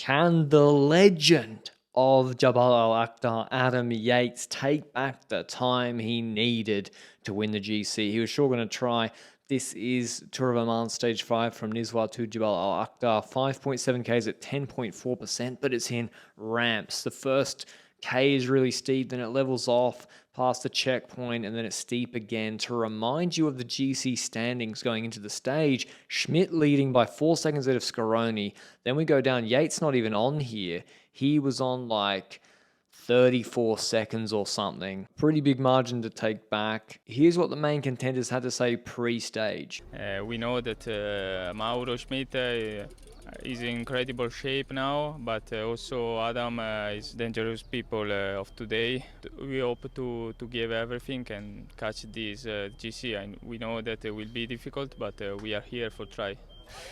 Can the legend of Jabal Al-Aqtar, Adam Yates, take back the time he needed to win the GC? He was sure going to try. This is Tour of Oman Stage 5 from Nizwa to Jabal Al-Aqtar. 5.7 Ks at 10.4%, but it's in ramps. The first K is really steep, then it levels off past the checkpoint, and then it's steep again. To remind you of the GC standings going into the stage, Schmidt leading by 4 seconds ahead of Scaroni. Then we go down, Yates not even on here. He was on like 34 seconds or something. Pretty big margin to take back. Here's what the main contenders had to say pre-stage. We know that Mauro Schmidt is in incredible shape now, but also Adam is dangerous people of today. We hope to give everything and catch this GC. And we know that it will be difficult, but we are here for try.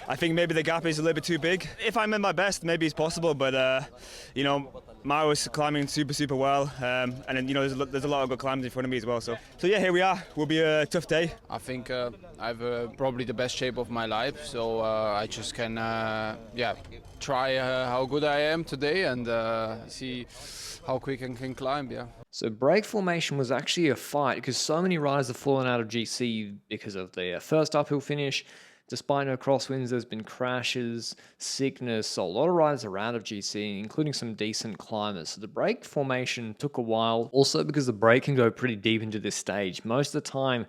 I think maybe the gap is a little bit too big. If I'm at my best, maybe it's possible, but you know, Mauro is climbing super well, and then, you know, there's a lot of good climbs in front of me as well. So yeah, here we are. Will be a tough day. I think I have probably the best shape of my life, so I just can try how good I am today and see how quick I can climb. Yeah. So break formation was actually a fight because so many riders have fallen out of GC because of their first uphill finish. Despite no crosswinds, there's been crashes, sickness, so a lot of riders are out of GC, including some decent climbers. So the break formation took a while, also because the break can go pretty deep into this stage. Most of the time,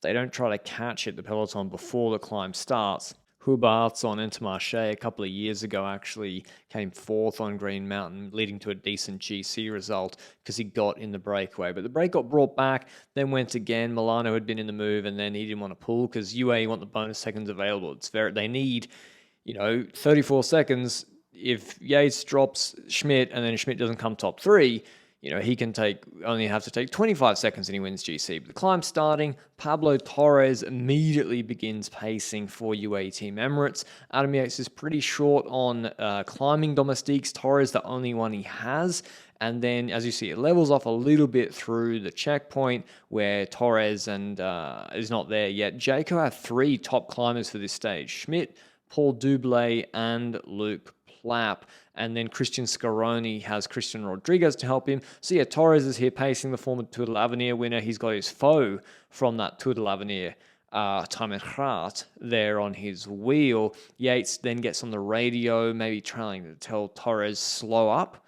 they don't try to catch it, the peloton, before the climb starts. Hubarts on Intermarché a couple of years ago actually came fourth on Green Mountain, leading to a decent GC result because he got in the breakaway. But the break got brought back, then went again. Milano had been in the move, and then he didn't want to pull because UAE want the bonus seconds available. They need, 34 seconds. If Yates drops Schmidt and then Schmidt doesn't come top 3, he can only have to take 25 seconds and he wins GC. But the climb starting, Pablo Torres immediately begins pacing for UAE Team Emirates. Adam Yates is pretty short on climbing domestiques. Torres the only one he has. And then, as you see, it levels off a little bit through the checkpoint where Torres is not there yet. Jayco have 3 top climbers for this stage: Schmidt, Paul Dublé, and Luke Plapp. And then Christian Scaroni has Christian Rodriguez to help him. So yeah, Torres is here pacing the former Tour de l'Avenir winner. He's got his foe from that Tour de l'Avenir, Tamer Hart, there on his wheel. Yates then gets on the radio, maybe trying to tell Torres slow up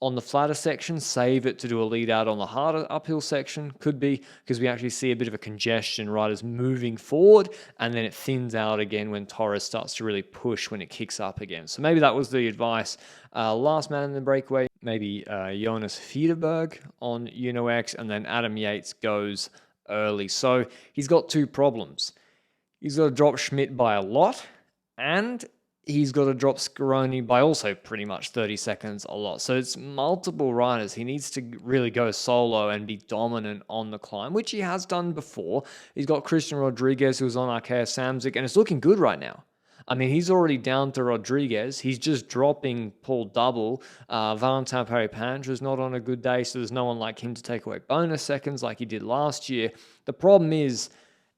on the flatter section, save it to do a lead out on the harder uphill section. Could be because we actually see a bit of a congestion, riders moving forward, and then it thins out again when Torres starts to really push when it kicks up again. So maybe that was the advice. Last man in the breakaway, maybe Jonas Fiederberg on UnoX, and then Adam Yates goes early. So he's got 2 problems. He's got to drop Schmidt by a lot, and he's got to drop Scaroni by also pretty much 30 seconds a lot. So it's multiple riders. He needs to really go solo and be dominant on the climb, which he has done before. He's got Christian Rodriguez, who's on Arkea Samsic, and it's looking good right now. I mean, he's already down to Rodriguez. He's just dropping Paul Double. Valentin Perry-Page was not on a good day, so there's no one like him to take away bonus seconds like he did last year. The problem is,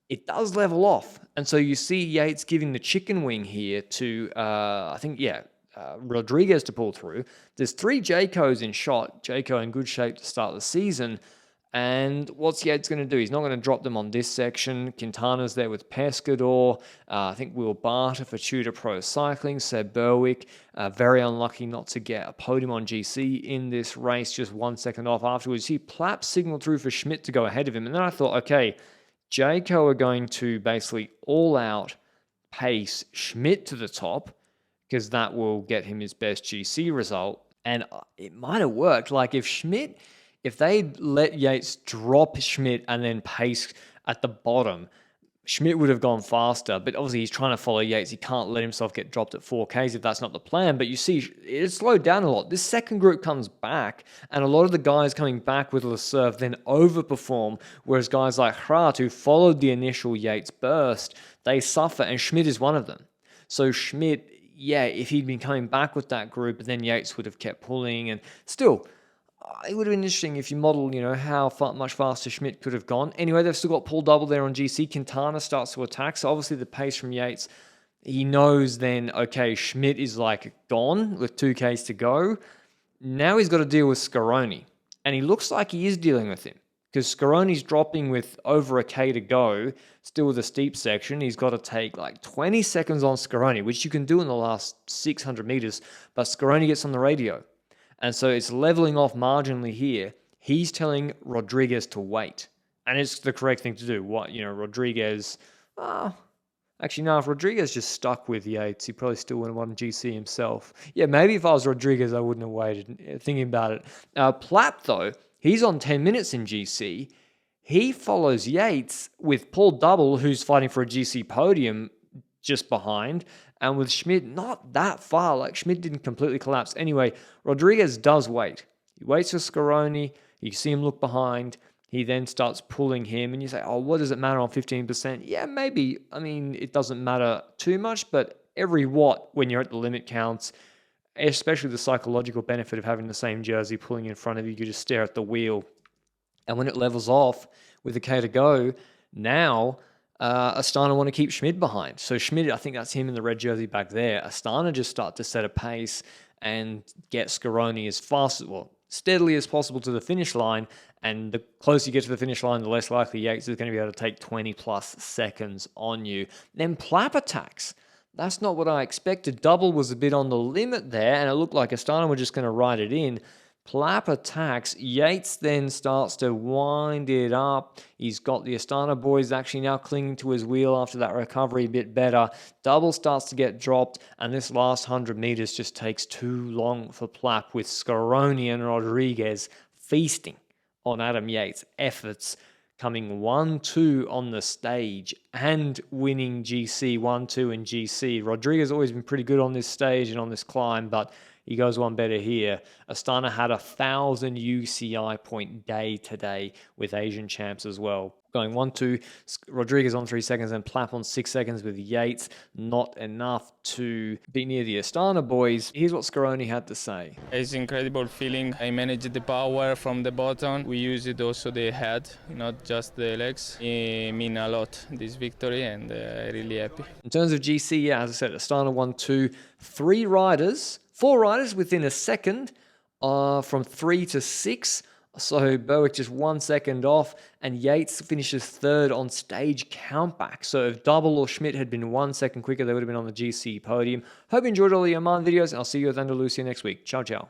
it does level off. And so you see Yates giving the chicken wing here to, Rodriguez to pull through. There's 3 Jaycos in shot. Jayco in good shape to start the season. And what's Yates going to do? He's not going to drop them on this section. Quintana's there with Pescador. I think Will Barter for Tudor Pro Cycling. Seb Berwick, very unlucky not to get a podium on GC in this race, just 1 second off afterwards. He Plapp signaled through for Schmidt to go ahead of him. And then I thought, okay, Jayco are going to basically all out pace Schmidt to the top because that will get him his best GC result. And it might have worked. Like if they let Yates drop Schmidt and then pace at the bottom, Schmidt would have gone faster, but obviously he's trying to follow Yates. He can't let himself get dropped at 4Ks if that's not the plan. But you see, it slowed down a lot. This second group comes back, and a lot of the guys coming back with Le Cerf then overperform, whereas guys like Hart, who followed the initial Yates burst, they suffer, and Schmidt is one of them. So Schmidt, if he'd been coming back with that group, then Yates would have kept pulling, and still, it would have been interesting if you model, how much faster Schmidt could have gone. Anyway, they've still got Paul Double there on GC. Quintana starts to attack. So obviously the pace from Yates he knows then, okay, Schmidt is like gone with 2Ks to go. Now he's got to deal with Scaroni. And he looks like he is dealing with him because Scaroni's dropping with over a K to go, still with a steep section. He's got to take like 20 seconds on Scaroni, which you can do in the last 600 meters, but Scaroni gets on the radio. And so it's leveling off marginally here. He's telling Rodriguez to wait. And it's the correct thing to do. Rodriguez... Actually, no, if Rodriguez just stuck with Yates, he probably still wouldn't have won GC himself. Yeah, maybe if I was Rodriguez, I wouldn't have waited. Thinking about it. Plapp, though, he's on 10 minutes in GC. He follows Yates with Paul Double, who's fighting for a GC podium just behind, and with Schmidt not that far. Like, Schmidt didn't completely collapse. Anyway, Rodriguez does wait. He waits for Scaroni. You see him look behind. He then starts pulling him, and you say, oh, what does it matter on 15%? Yeah, maybe. I mean, it doesn't matter too much, but every watt when you're at the limit counts, especially the psychological benefit of having the same jersey pulling in front of you. You just stare at the wheel. And when it levels off with a K to go, now Astana want to keep Schmidt behind. So Schmidt, I think that's him in the red jersey back there. Astana just start to set a pace and get Scaroni as fast steadily as possible to the finish line, and the closer you get to the finish line, the less likely Yates is going to be able to take 20 plus seconds on you. Then Plapp attacks. That's not what I expected. Double was a bit on the limit there, and it looked like Astana were just going to ride it in. Plapp attacks. Yates then starts to wind it up. He's got the Astana boys actually now clinging to his wheel after that recovery a bit better. Double starts to get dropped, and this last 100 meters just takes too long for Plapp, with Scaroni and Rodriguez feasting on Adam Yates' efforts, coming 1-2 on the stage and winning GC 1-2 in GC. Rodriguez has always been pretty good on this stage and on this climb, but he goes one better here. Astana had 1,000 UCI point day today with Asian champs as well. Going 1-2, Rodriguez on 3 seconds and Plapp on 6 seconds with Yates. Not enough to be near the Astana boys. Here's what Scaroni had to say. It's an incredible feeling. I managed the power from the bottom. We used also the head, not just the legs. It means a lot, this victory, and really happy. In terms of GC, yeah, as I said, Astana 1-2. 4 riders within a second from 3 to 6. So Berwick just 1 second off, and Yates finishes third on stage countback. So if Double or Schmidt had been 1 second quicker, they would have been on the GC podium. Hope you enjoyed all the Oman videos, and I'll see you at Andalusia next week. Ciao, ciao.